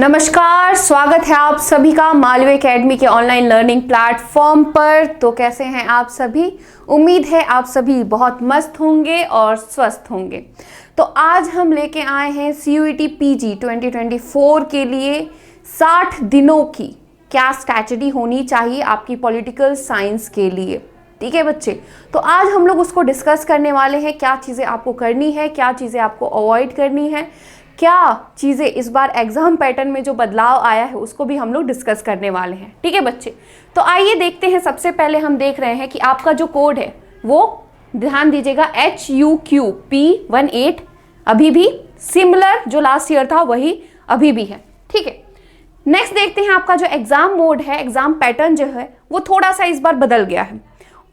नमस्कार, स्वागत है आप सभी का मालवी एकेडमी के ऑनलाइन लर्निंग प्लेटफॉर्म पर। तो कैसे हैं आप सभी? उम्मीद है आप सभी बहुत मस्त होंगे और स्वस्थ होंगे। तो आज हम लेके आए हैं CUET PG 2024 के लिए 60 दिनों की क्या स्ट्रैटेजी होनी चाहिए आपकी पॉलिटिकल साइंस के लिए। ठीक है बच्चे, तो आज हम लोग उसको डिस्कस करने वाले हैं। क्या चीज़ें आपको करनी है, क्या चीज़ें आपको अवॉइड करनी है, क्या चीज़ें इस बार एग्जाम पैटर्न में जो बदलाव आया है उसको भी हम लोग डिस्कस करने वाले हैं। ठीक है बच्चे, तो आइए देखते हैं। सबसे पहले हम देख रहे हैं कि आपका जो कोड है वो ध्यान दीजिएगा HUQP18 अभी भी सिमिलर जो लास्ट ईयर था वही अभी भी है। ठीक है, नेक्स्ट देखते हैं आपका जो एग्जाम मोड है, एग्जाम पैटर्न जो है वो थोड़ा सा इस बार बदल गया है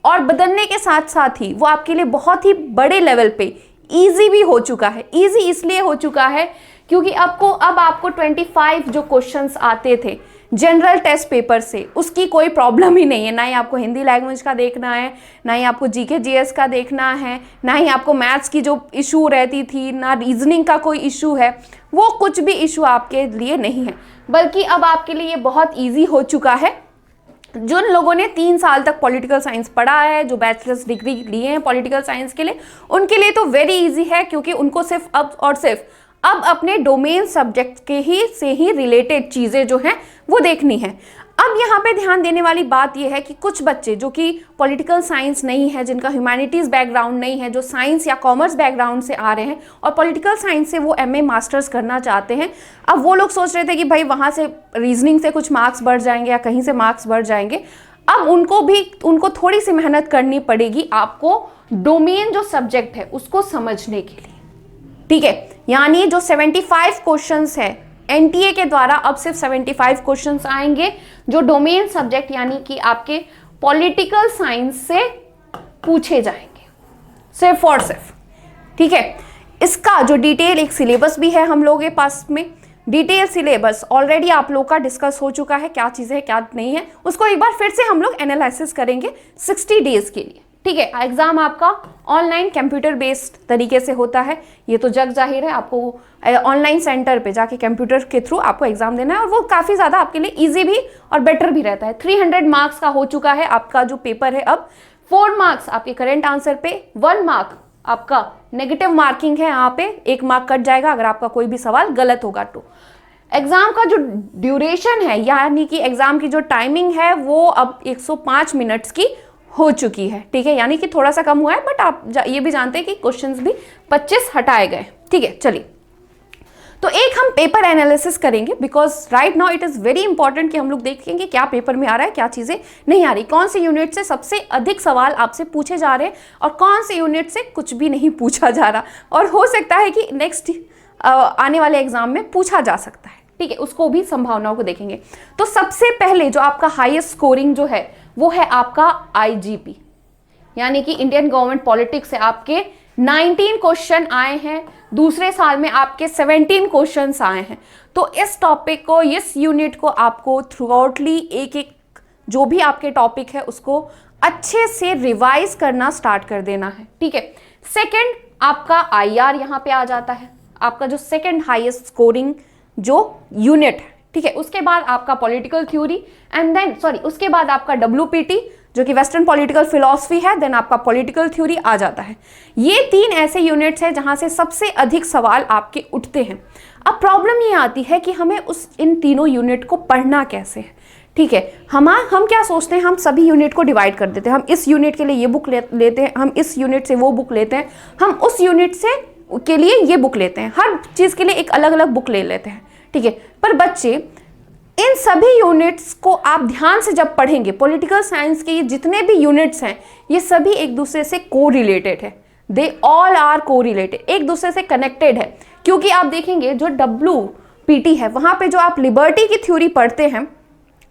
और बदलने के साथ साथ ही वो आपके लिए बहुत ही बड़े लेवल पे इजी भी हो चुका है। इजी इसलिए हो चुका है क्योंकि अब आपको 25 जो क्वेश्चंस आते थे जनरल टेस्ट पेपर से उसकी कोई प्रॉब्लम ही नहीं है। ना ही आपको हिंदी लैंग्वेज का देखना है, ना ही आपको GK GS का देखना है, ना ही आपको मैथ्स की जो इशू रहती थी, ना रीजनिंग का कोई इशू है। वो कुछ भी इशू आपके लिए नहीं है, बल्कि अब आपके लिए बहुत ईजी हो चुका है। जिन लोगों ने 3 साल तक पॉलिटिकल साइंस पढ़ा है, जो बैचलर्स डिग्री लिए हैं पॉलिटिकल साइंस के लिए, उनके लिए तो वेरी इजी है क्योंकि उनको सिर्फ अब अपने डोमेन सब्जेक्ट के से ही रिलेटेड चीज़ें जो हैं वो देखनी है। अब यहाँ पे ध्यान देने वाली बात यह है कि कुछ बच्चे जो कि पॉलिटिकल साइंस नहीं है, जिनका ह्यूमैनिटीज़ बैकग्राउंड नहीं है, जो साइंस या कॉमर्स बैकग्राउंड से आ रहे हैं और पॉलिटिकल साइंस से वो MA मास्टर्स करना चाहते हैं। अब वो लोग सोच रहे थे कि भाई वहाँ से रीजनिंग से कुछ मार्क्स बढ़ जाएंगे या कहीं से मार्क्स बढ़ जाएंगे। अब उनको थोड़ी सी मेहनत करनी पड़ेगी आपको डोमेन जो सब्जेक्ट है उसको समझने के लिए। ठीक है, यानी जो 75 क्वेश्चंस है NTA के द्वारा अब सिर्फ 75 क्वेश्चंस आएंगे जो डोमेन सब्जेक्ट यानी कि आपके पॉलिटिकल साइंस से पूछे जाएंगे, सिर्फ और सिर्फ। ठीक है, इसका जो डिटेल एक सिलेबस भी है हम लोगों के पास में। डिटेल सिलेबस ऑलरेडी आप लोग का डिस्कस हो चुका है, क्या चीज़ें क्या नहीं है उसको एक बार फिर से हम लोग एनालिसिस करेंगे 60 डेज के लिए। ठीक है, एग्जाम आपका ऑनलाइन कंप्यूटर बेस्ड तरीके से होता है, ये तो जग जाहिर है। आपको ऑनलाइन सेंटर पे जाके कंप्यूटर के थ्रू आपको एग्जाम देना है और वो काफ़ी ज़्यादा आपके लिए इजी भी और बेटर भी रहता है। 300 मार्क्स का हो चुका है आपका जो पेपर है। अब 4 मार्क्स आपके करेंट आंसर पे, 1 मार्क आपका नेगेटिव मार्किंग है, यहाँ पे 1 मार्क कट जाएगा अगर आपका कोई भी सवाल गलत होगा तो। एग्जाम का जो ड्यूरेशन है यानी कि एग्जाम की जो टाइमिंग है वो अब 105 मिनट्स की हो चुकी है। ठीक है, यानी कि थोड़ा सा कम हुआ है, बट आप ये भी जानते हैं कि क्वेश्चंस भी 25 हटाए गए। ठीक है, चलिए तो एक हम पेपर एनालिसिस करेंगे because right now it is very important कि हम लोग देखेंगे क्या पेपर में आ रहा है, क्या चीज़ें नहीं आ रही, कौन से यूनिट से सबसे अधिक सवाल आपसे पूछे जा रहे हैं और कौन से यूनिट से कुछ भी नहीं पूछा जा रहा और हो सकता है कि नेक्स्ट आने वाले एग्जाम में पूछा जा सकता है। ठीक है, उसको भी संभावनाओं को देखेंगे। तो सबसे पहले जो आपका हाईएस्ट स्कोरिंग जो है वो है आपका IGP यानी कि इंडियन गवर्नमेंट पॉलिटिक्स से आपके 19 क्वेश्चन आए हैं। दूसरे साल में आपके 17 क्वेश्चंस आए हैं। तो इस टॉपिक को, इस यूनिट को आपको थ्रू आउटली एक जो भी आपके टॉपिक है उसको अच्छे से रिवाइज करना स्टार्ट कर देना है। ठीक है, सेकेंड आपका IR यहाँ पे आ जाता है, आपका जो सेकेंड हाईएस्ट स्कोरिंग जो यूनिट है। ठीक है, उसके बाद आपका पॉलिटिकल थ्योरी एंड देन उसके बाद आपका WPT जो कि वेस्टर्न पॉलिटिकल फिलॉसफी है, देन आपका पॉलिटिकल थ्योरी आ जाता है। ये 3 ऐसे यूनिट्स हैं जहां से सबसे अधिक सवाल आपके उठते हैं। अब प्रॉब्लम ये आती है कि हमें इन तीनों यूनिट को पढ़ना कैसे है। ठीक है, हम क्या सोचते हैं, हम सभी यूनिट को डिवाइड कर देते हैं। हम इस यूनिट के लिए ये बुक लेते हैं, हम इस यूनिट से वो बुक लेते हैं, हम उस यूनिट से के लिए ये बुक लेते हैं, हर चीज़ के लिए एक अलग अलग बुक ले लेते हैं। ठीक है, पर बच्चे इन सभी यूनिट्स को आप ध्यान से जब पढ़ेंगे, पॉलिटिकल साइंस के ये जितने भी यूनिट्स हैं ये सभी एक दूसरे से कोरिलेटेड है। दे ऑल आर कोरिलेटेड, एक दूसरे से कनेक्टेड है। क्योंकि आप देखेंगे जो WPT है वहाँ पे जो आप लिबर्टी की थ्योरी पढ़ते हैं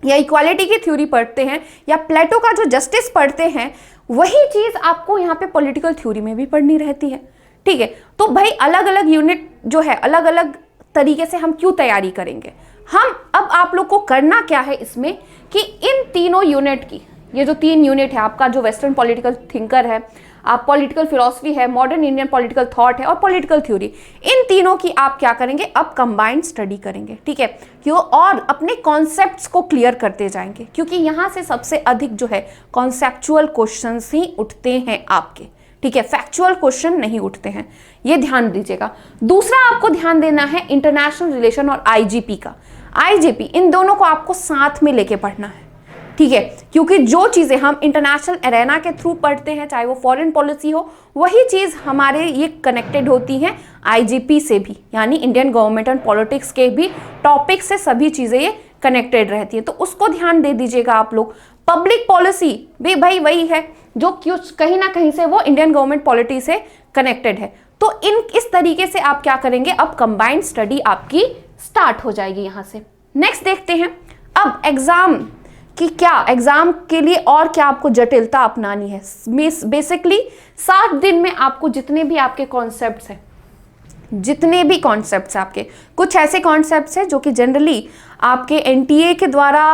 या इक्वालिटी की थ्योरी पढ़ते हैं या प्लेटो का जो जस्टिस पढ़ते हैं, वही चीज़ आपको यहाँ पे पॉलिटिकल थ्योरी में भी पढ़नी रहती है। ठीक है, तो भाई अलग अलग यूनिट जो है अलग अलग तरीके से हम क्यों तैयारी करेंगे। हम अब आप लोग को करना क्या है इसमें कि इन तीनों यूनिट की, ये जो 3 यूनिट है आपका जो वेस्टर्न पॉलिटिकल थिंकर है, आप पॉलिटिकल फिलॉसफी है, मॉडर्न इंडियन पॉलिटिकल थॉट है और पॉलिटिकल थ्योरी, इन तीनों की आप क्या करेंगे, अब कंबाइंड स्टडी करेंगे, ठीक है। क्यों, और अपने कॉन्सेप्ट्स को क्लियर करते जाएंगे, क्योंकि यहाँ से सबसे अधिक जो है कॉन्सेप्चुअल क्वेश्चंस ही उठते हैं आपके, ठीक है, फैक्चुअल क्वेश्चन नहीं उठते हैं, ये ध्यान दीजिएगा। दूसरा आपको ध्यान देना है इंटरनेशनल रिलेशन और आईजीपी का। आईजीपी, इन दोनों को आपको साथ में लेके पढ़ना है, ठीक है, क्योंकि जो चीजें हम इंटरनेशनल एरेना के थ्रू पढ़ते हैं, चाहे वो फॉरेन पॉलिसी हो, वही चीज हमारे ये कनेक्टेड होती हैं आईजीपी से भी, यानी इंडियन गवर्नमेंट एंड पॉलिटिक्स के भी टॉपिक से सभी चीजें ये कनेक्टेड रहती हैं, तो उसको ध्यान दे दीजिएगा आप लोग। पब्लिक पॉलिसी भी भाई वही है जो कहीं ना कहीं से वो इंडियन गवर्नमेंट पॉलिटी से कनेक्टेड है। तो इस तरीके से आप क्या करेंगे, अब कंबाइंड स्टडी आपकी स्टार्ट हो जाएगी यहां से। नेक्स्ट देखते हैं अब एग्जाम कि क्या एग्जाम के लिए और क्या आपको जटिलता अपनानी है। बेसिकली 60 दिन में आपको जितने भी आपके कॉन्सेप्ट्स हैं, जितने भी कॉन्सेप्ट्स आपके, कुछ ऐसे कॉन्सेप्ट्स हैं जो कि जनरली आपके एनटीए के द्वारा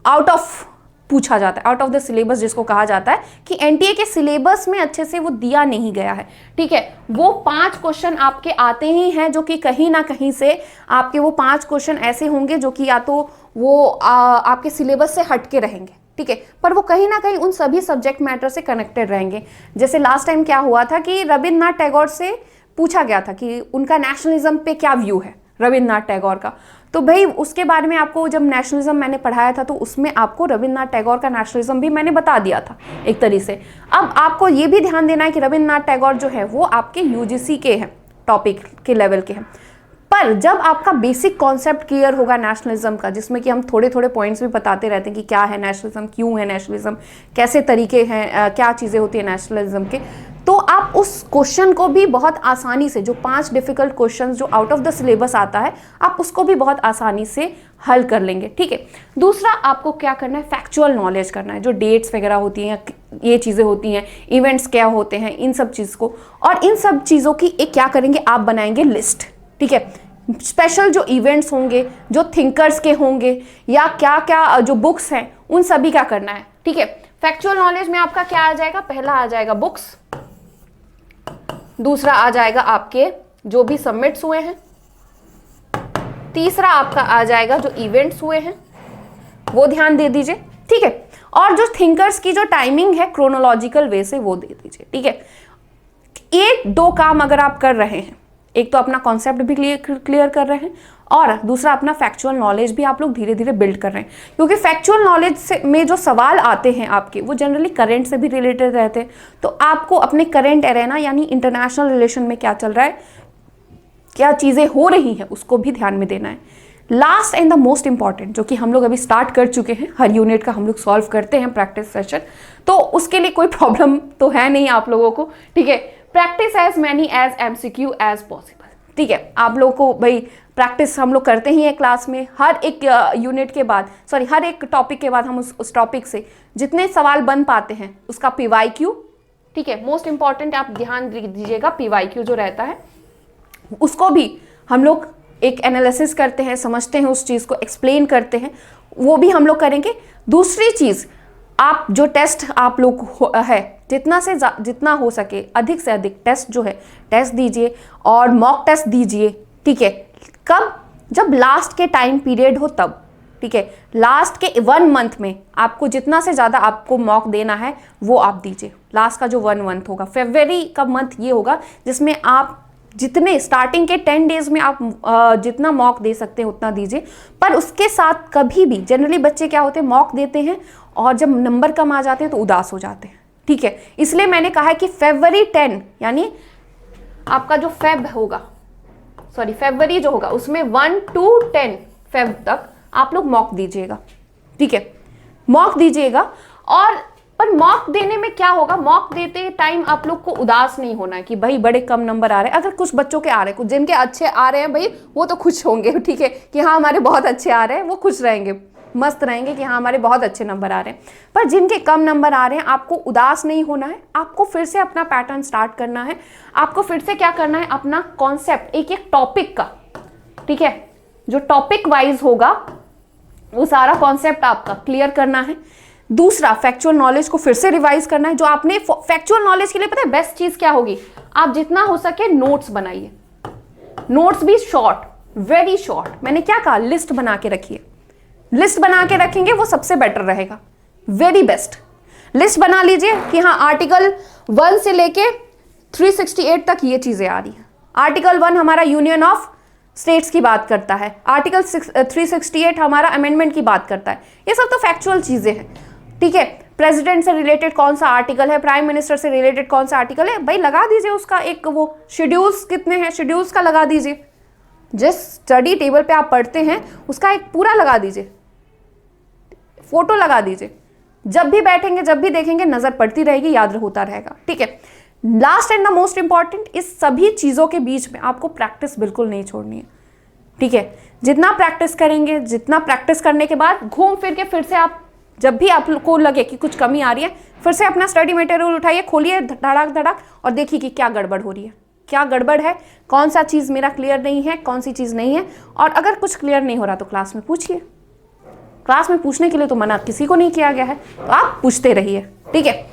आउट ऑफ पूछा जाता है, आउट ऑफ द सिलेबस जिसको कहा जाता है कि एनटीए के सिलेबस में अच्छे से वो दिया नहीं गया है, ठीक है। वो 5 क्वेश्चन आपके आते ही हैं जो कि कहीं ना कहीं से आपके वो 5 क्वेश्चन ऐसे होंगे जो कि या तो वो आपके सिलेबस से हटके रहेंगे, ठीक है, पर वो कहीं ना कहीं उन सभी सब्जेक्ट मैटर से कनेक्टेड रहेंगे। जैसे लास्ट टाइम क्या हुआ था कि रविन्द्रनाथ टैगोर से पूछा गया था कि उनका नेशनलिज्म पे क्या व्यू है, रविन्द्रनाथ टैगोर का, तो भाई उसके बारे में आपको जब नेशनलिज्म मैंने पढ़ाया था तो उसमें आपको रविन्द्रनाथ टैगोर का नेशनलिज्म भी मैंने बता दिया था एक तरीके से। अब आपको ये भी ध्यान देना है कि रविन्द्रनाथ टैगोर जो है वो आपके यूजीसी के हैं, टॉपिक के लेवल के हैं, पर जब आपका बेसिक कॉन्सेप्ट क्लियर होगा नेशनलिज्म का, जिसमें कि हम थोड़े थोड़े पॉइंट्स भी बताते रहते हैं कि क्या है नेशनलिज्म, क्यों है नेशनलिज्म, कैसे तरीके हैं, क्या चीज़ें होती है नेशनलिज्म के, तो आप उस क्वेश्चन को भी बहुत आसानी से, जो 5 डिफिकल्ट क्वेश्चंस जो आउट ऑफ द सिलेबस आता है, आप उसको भी बहुत आसानी से हल कर लेंगे, ठीक है। दूसरा आपको क्या करना है, फैक्चुअल नॉलेज करना है, जो डेट्स वगैरह होती हैं, ये चीज़ें होती हैं, इवेंट्स क्या होते हैं, इन सब चीज़ को, और इन सब चीज़ों की एक क्या करेंगे, आप बनाएंगे लिस्ट, ठीक है। स्पेशल जो इवेंट्स होंगे, जो थिंकर्स के होंगे, या क्या क्या जो बुक्स हैं, उन सभी का करना है, ठीक है। फैक्चुअल नॉलेज में आपका क्या आ जाएगा, पहला आ जाएगा बुक्स, दूसरा आ जाएगा आपके जो भी सबमिट्स हुए हैं, तीसरा आपका आ जाएगा जो इवेंट्स हुए हैं, वो ध्यान दे दीजिए, ठीक है। और जो थिंकर्स की जो टाइमिंग है क्रोनोलॉजिकल वे से वो दे दीजिए, ठीक है। ये 2 काम अगर आप कर रहे हैं, एक तो अपना कॉन्सेप्ट भी क्लियर कर रहे हैं और दूसरा अपना फैक्चुअल नॉलेज भी आप लोग धीरे धीरे बिल्ड कर रहे हैं, क्योंकि फैक्चुअल नॉलेज से में जो सवाल आते हैं आपके, वो जनरली करंट से भी रिलेटेड रहते हैं, तो आपको अपने करंट एरेना यानी इंटरनेशनल रिलेशन में क्या चल रहा है, क्या चीज़ें हो रही हैं, उसको भी ध्यान में देना है। Last and the most important, जो कि हम लोग अभी स्टार्ट कर चुके हैं, हर यूनिट का हम लोग सॉल्व करते हैं प्रैक्टिस सेशन, तो उसके लिए कोई प्रॉब्लम तो है नहीं आप लोगों को, ठीक है। Practice as many as MCQ as possible, ठीक है। आप लोगों को भाई प्रैक्टिस हम लोग करते ही हैं क्लास में, हर एक यूनिट के बाद, सॉरी हर एक टॉपिक के बाद हम उस टॉपिक से जितने सवाल बन पाते हैं उसका पीवाईक्यू, ठीक है, मोस्ट इंपॉर्टेंट आप ध्यान दीजिएगा, पीवाईक्यू जो रहता है उसको भी हम लोग एक एनालिसिस करते हैं, समझते हैं, उस चीज़ को एक्सप्लेन करते हैं, वो भी हम लोग करेंगे। दूसरी चीज़, आप जो टेस्ट आप लोग है जितना हो सके अधिक से अधिक टेस्ट जो है टेस्ट दीजिए और मॉक टेस्ट दीजिए, ठीक है। कब, जब लास्ट के टाइम पीरियड हो तब, ठीक है। लास्ट के 1 मंथ में आपको जितना से ज़्यादा आपको मॉक देना है वो आप दीजिए। लास्ट का जो 1 मंथ होगा, फरवरी का मंथ ये होगा जिसमें आप जितने स्टार्टिंग के 10 डेज में आप जितना मॉक दे सकते हैं उतना दीजिए। पर उसके साथ कभी भी जनरली बच्चे क्या होते हैं, मॉक देते हैं और जब नंबर कम आ जाते हैं तो उदास हो जाते हैं, ठीक है। इसलिए मैंने कहा है कि फरवरी 10 यानी आपका जो फरवरी जो होगा उसमें 1 to 10 फेब तक आप लोग मॉक दीजिएगा, ठीक है, मॉक दीजिएगा। और पर मॉक देने में क्या होगा, मॉक देते टाइम आप लोग को उदास नहीं होना है कि भाई बड़े कम नंबर आ रहे हैं। अगर कुछ बच्चों के आ रहे हैं, कुछ जिनके अच्छे आ रहे हैं, भाई वो तो खुश होंगे, ठीक है, कि हाँ हमारे बहुत अच्छे आ रहे हैं, वो खुश रहेंगे, मस्त रहेंगे कि हाँ हमारे बहुत अच्छे नंबर आ रहे हैं। पर जिनके कम नंबर आ रहे हैं, आपको उदास नहीं होना है, आपको फिर से अपना पैटर्न स्टार्ट करना है, आपको फिर से क्या करना है, अपना कॉन्सेप्ट एक एक टॉपिक का, ठीक है, जो टॉपिक वाइज होगा वो सारा कॉन्सेप्ट आपका क्लियर करना है। दूसरा, फैक्चुअल नॉलेज को फिर से रिवाइज करना है। जो आपने फैक्चुअल नॉलेज के लिए पता है बेस्ट चीज क्या होगी, आप जितना हो सके नोट्स बनाइए, नोट्स भी शॉर्ट, वेरी शॉर्ट। मैंने क्या कहा, लिस्ट बना के रखिए, लिस्ट बना के रखेंगे वो सबसे बेटर रहेगा, वेरी बेस्ट। लिस्ट बना लीजिए कि हाँ आर्टिकल 1 से लेके 368 तक ये चीजें आ रही हैं। आर्टिकल 1 हमारा यूनियन ऑफ स्टेट्स की बात करता है, आर्टिकल 368 हमारा अमेंडमेंट की बात करता है। ये सब तो फैक्चुअल चीजें हैं, ठीक है। प्रेसिडेंट से रिलेटेड कौन सा आर्टिकल है, प्राइम मिनिस्टर से रिलेटेड कौन सा आर्टिकल है, भाई लगा दीजिए उसका एक वो शेड्यूल्स कितने हैं, शेड्यूल्स का लगा दीजिए। जिस स्टडी टेबल पे आप पढ़ते हैं उसका एक पूरा लगा दीजिए, फोटो लगा दीजिए। जब भी बैठेंगे, जब भी देखेंगे, नजर पड़ती रहेगी, याद होता रहेगा, ठीक है। Last and the most important, इस सभी चीजों के बीच में आपको प्रैक्टिस बिल्कुल नहीं छोड़नी है, ठीक है। जितना प्रैक्टिस करेंगे, जितना प्रैक्टिस करने के बाद घूम फिर के फिर से आप, जब भी आपको लगे कि कुछ कमी आ रही है, फिर से अपना स्टडी मटेरियल उठाइए, खोलिए धड़ाक धड़ाक और देखिए कि क्या गड़बड़ हो रही है, क्या गड़बड़ है, कौन सा चीज़ मेरा क्लियर नहीं है, कौन सी चीज़ नहीं है। और अगर कुछ क्लियर नहीं हो रहा तो क्लास में पूछिए, क्लास में पूछने के लिए तो मना किसी को नहीं किया गया है, तो आप पूछते रहिए, ठीक है।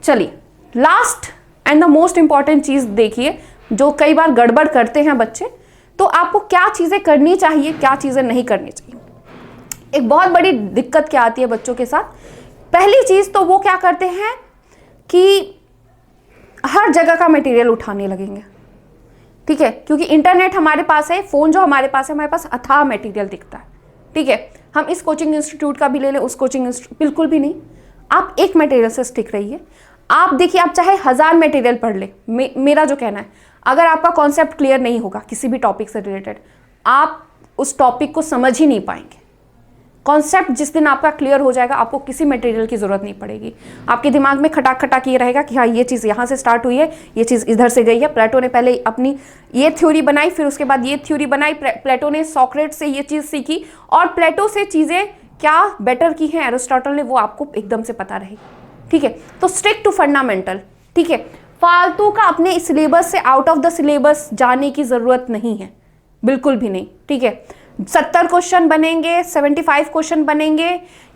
चलिए, last and the most important चीज़ देखिए, जो कई बार गड़बड़ करते हैं बच्चे, तो आपको क्या चीज़ें करनी चाहिए, क्या चीज़ें नहीं करनी चाहिए। एक बहुत बड़ी दिक्कत क्या आती है बच्चों के साथ, पहली चीज़ तो वो क्या करते हैं कि हर जगह का मटेरियल उठाने लगेंगे, ठीक है। क्योंकि इंटरनेट हमारे पास है, फ़ोन जो हमारे पास है, हमारे पास अथाह मटेरियल दिखता है, ठीक है। हम इस कोचिंग इंस्टीट्यूट का भी ले लें, उस कोचिंग इंस्टीट्यूट, बिल्कुल भी नहीं। आप एक मटेरियल से स्टिक रहिए। आप देखिए, आप चाहे 1000 मटेरियल पढ़ ले, मेरा जो कहना है, अगर आपका कॉन्सेप्ट क्लियर नहीं होगा किसी भी टॉपिक से रिलेटेड, आप उस टॉपिक को समझ ही नहीं पाएंगे। कॉन्सेप्ट जिस दिन आपका क्लियर हो जाएगा, आपको किसी मटेरियल की जरूरत नहीं पड़ेगी। आपके दिमाग में खटाक खटाक ये रहेगा कि हाँ ये चीज़ यहाँ से स्टार्ट हुई है, ये चीज़ इधर से गई है। प्लेटो ने पहले अपनी ये थ्योरी बनाई, फिर उसके बाद ये थ्योरी बनाई। प्लेटो ने सॉक्रेट से ये चीज़ सीखी और प्लेटो से चीज़ें क्या बेटर की हैं एरिस्टोटल ने, वो आपको एकदम से पता रहेगी, ठीक है। तो स्टिक टू फंडामेंटल, ठीक है। फालतू का अपने सिलेबस से आउट ऑफ द सिलेबस जाने की ज़रूरत नहीं है, बिल्कुल भी नहीं, ठीक है। 70 क्वेश्चन बनेंगे, 75 क्वेश्चन बनेंगे,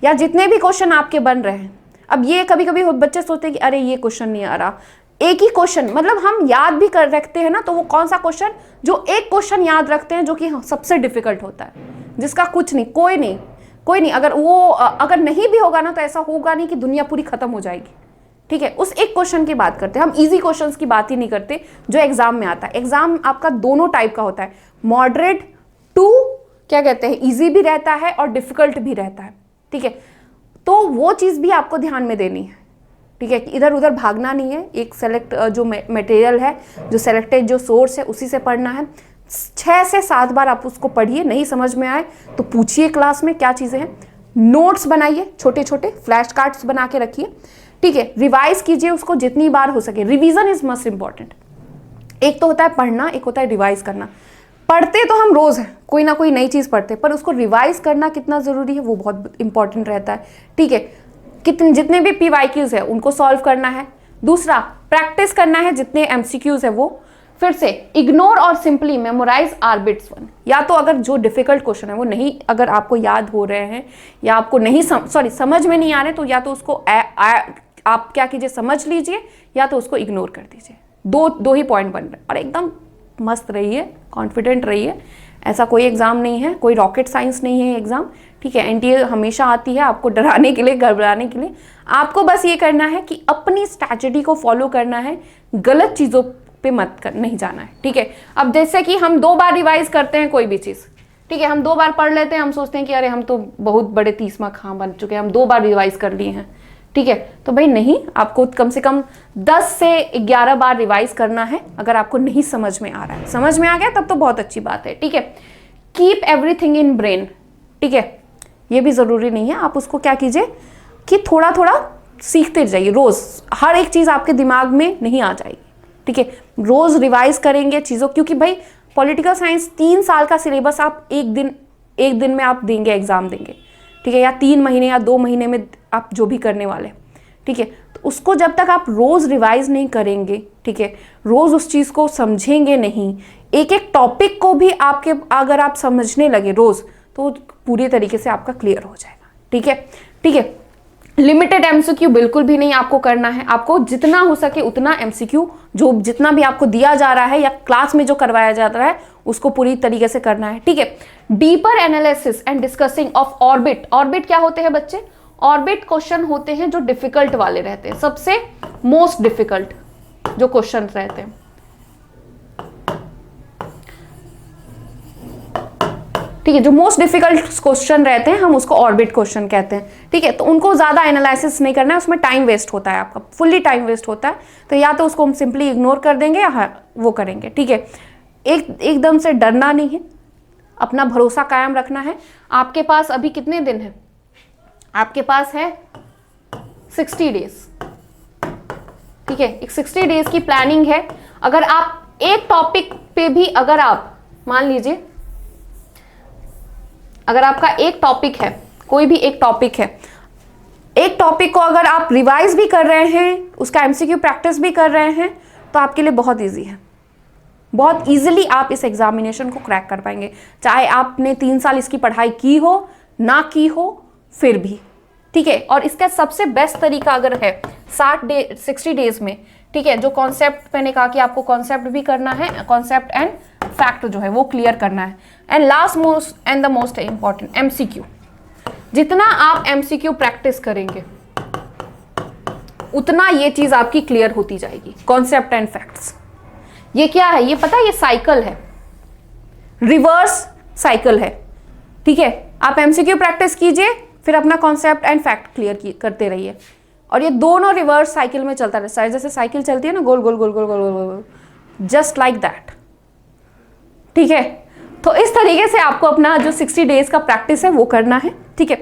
या जितने भी क्वेश्चन आपके बन रहे हैं। अब ये कभी कभी बच्चे सोचते हैं कि अरे ये क्वेश्चन नहीं आ रहा, एक ही क्वेश्चन, मतलब हम याद भी कर रखते हैं ना, तो वो कौन सा क्वेश्चन, जो एक क्वेश्चन याद रखते हैं जो कि सबसे डिफिकल्ट होता है, जिसका कुछ नहीं, कोई नहीं, अगर नहीं भी होगा ना, तो ऐसा होगा नहीं कि दुनिया पूरी खत्म हो जाएगी, ठीक है। उस एक क्वेश्चन की बात करते हैं हम, इजी क्वेश्चंस की बात ही नहीं करते जो एग्जाम में आता है। एग्जाम आपका दोनों टाइप का होता है, मॉडरेट टू क्या कहते हैं, इजी भी रहता है और डिफिकल्ट भी रहता है, ठीक है। तो वो चीज़ भी आपको ध्यान में देनी है, ठीक है। इधर उधर भागना नहीं है, एक सेलेक्ट जो मटेरियल है, जो सेलेक्टेड जो सोर्स है, उसी से पढ़ना है। 6 से 7 बार आप उसको पढ़िए, नहीं समझ में आए तो पूछिए क्लास में क्या चीज़ें हैं। नोट्स बनाइए, छोटे छोटे फ्लैश कार्ड्स बना के रखिए, ठीक है। रिवाइज कीजिए उसको जितनी बार हो सके, रिवीजन इज मस्ट इंपॉर्टेंट। एक तो होता है पढ़ना, एक होता है रिवाइज करना। पढ़ते तो हम रोज हैं, कोई ना कोई नई चीज़ पढ़ते, पर उसको रिवाइज करना कितना ज़रूरी है वो बहुत इंपॉर्टेंट रहता है, ठीक है। जितने भी PYQs है उनको सॉल्व करना है। दूसरा, प्रैक्टिस करना है जितने MCQs है वो। फिर से इग्नोर और सिंपली मेमोराइज आर्बिट्स 1। या तो अगर जो डिफिकल्ट क्वेश्चन है वो नहीं, अगर आपको याद हो रहे हैं या आपको नहीं समझ में नहीं आ रहे, तो या तो उसको आप क्या कीजिए, समझ लीजिए, या तो उसको इग्नोर कर दीजिए। दो ही पॉइंट बन रहे हैं। और एकदम मस्त रहिए, कॉन्फिडेंट रहिए। ऐसा कोई एग्ज़ाम नहीं है, कोई रॉकेट साइंस नहीं है एग्ज़ाम, ठीक है। NTA हमेशा आती है आपको डराने के लिए, घबराने के लिए। आपको बस ये करना है कि अपनी स्ट्रैटेजी को फॉलो करना है, गलत चीज़ों पे नहीं जाना है, ठीक है। अब जैसे कि हम 2 बार रिवाइज करते हैं कोई भी चीज़, ठीक है, हम 2 बार पढ़ लेते हैं, हम सोचते हैं कि अरे हम तो बहुत बड़े 30वां खां बन चुके हैं, हम 2 बार रिवाइज कर लिए हैं, ठीक है। तो भाई नहीं, आपको कम से कम 10 से 11 बार रिवाइज करना है अगर आपको नहीं समझ में आ रहा है। समझ में आ गया तब तो बहुत अच्छी बात है, ठीक है। कीप एवरीथिंग इन ब्रेन, ठीक है। ये भी ज़रूरी नहीं है, आप उसको क्या कीजिए कि थोड़ा थोड़ा सीखते जाइए रोज़। हर एक चीज़ आपके दिमाग में नहीं आ जाएगी, ठीक है। रोज़ रिवाइज करेंगे चीज़ों, क्योंकि भाई पॉलिटिकल साइंस 3 साल का सिलेबस आप एक दिन में आप देंगे, एग्ज़ाम देंगे, ठीक है, या 3 महीने या 2 महीने में आप जो भी करने वाले, ठीक है। तो उसको जब तक आप रोज़ रिवाइज नहीं करेंगे, ठीक है, रोज़ उस चीज़ को समझेंगे नहीं, एक एक टॉपिक को भी अगर आप समझने लगे रोज़, तो पूरी तरीके से आपका क्लियर हो जाएगा, ठीक है, ठीक है। लिमिटेड एमसीक्यू बिल्कुल भी नहीं आपको करना है। आपको जितना हो सके उतना एमसीक्यू, जो जितना भी आपको दिया जा रहा है या क्लास में जो करवाया जा रहा है उसको पूरी तरीके से करना है, ठीक है। Deeper analysis and discussing of orbit. Orbit क्या होते हैं बच्चे? ऑर्बिट क्वेश्चन होते हैं जो डिफिकल्ट वाले रहते हैं, सबसे मोस्ट डिफिकल्ट जो क्वेश्चन रहते हैं, ठीक है। जो मोस्ट डिफिकल्ट क्वेश्चन रहते हैं हम उसको ऑर्बिट क्वेश्चन कहते हैं, ठीक है। तो उनको ज्यादा एनालिसिस नहीं करना है, उसमें टाइम वेस्ट होता है, आपका फुल्ली टाइम वेस्ट होता है। तो या तो उसको हम सिंपली इग्नोर कर देंगे या वो करेंगे, ठीक है। एकदम से डरना नहीं है, अपना भरोसा कायम रखना है। आपके पास अभी कितने दिन है? आपके पास है 60 डेज, ठीक है। एक 60 डेज की प्लानिंग है। अगर आप एक टॉपिक पे भी, अगर आप मान लीजिए अगर आपका एक टॉपिक है, कोई भी एक टॉपिक है, एक टॉपिक को अगर आप रिवाइज भी कर रहे हैं, उसका एमसीक्यू प्रैक्टिस भी कर रहे हैं, तो आपके लिए बहुत इजी है। बहुत इजीली आप इस एग्जामिनेशन को क्रैक कर पाएंगे, चाहे आपने 3 साल इसकी पढ़ाई की हो ना की हो, फिर भी, ठीक है। और इसका सबसे बेस्ट तरीका अगर है 60 डेज में, ठीक है, जो कॉन्सेप्ट मैंने कहा कि आपको कॉन्सेप्ट भी करना है, कॉन्सेप्ट एंड फैक्ट जो है वो क्लियर करना है, and last most and the most important MCQ. जितना आप एमसीक्यू प्रैक्टिस करेंगे उतना ये चीज आपकी क्लियर होती जाएगी, कॉन्सेप्ट एंड फैक्ट्स। ये क्या है? ये पता है, ये साइकिल है, रिवर्स साइकिल है, ठीक है। आप एमसीक्यू प्रैक्टिस कीजिए, फिर अपना कॉन्सेप्ट एंड फैक्ट क्लियर करते रहिए, और ये दोनों रिवर्स साइकिल में चलता रहता है। जैसे साइकिल चलती है ना, गोल गोल गोल गोल गोल गोल गोल, जस्ट लाइक दैट, ठीक है। तो इस तरीके से आपको अपना जो 60 डेज का प्रैक्टिस है वो करना है, ठीक है।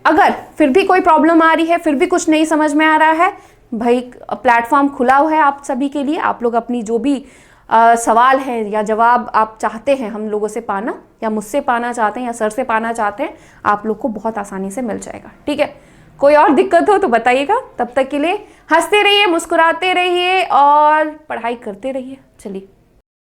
अगर फिर भी कोई प्रॉब्लम आ रही है, फिर भी कुछ नहीं समझ में आ रहा है, भाई प्लेटफॉर्म खुला हुआ है आप सभी के लिए। आप लोग अपनी जो भी सवाल है या जवाब आप चाहते हैं हम लोगों से पाना, या मुझसे पाना चाहते हैं या सर से पाना चाहते हैं, आप लोग को बहुत आसानी से मिल जाएगा, ठीक है। कोई और दिक्कत हो तो बताइएगा। तब तक के लिए हंसते रहिए, मुस्कुराते रहिए और पढ़ाई करते रहिए। चलिए।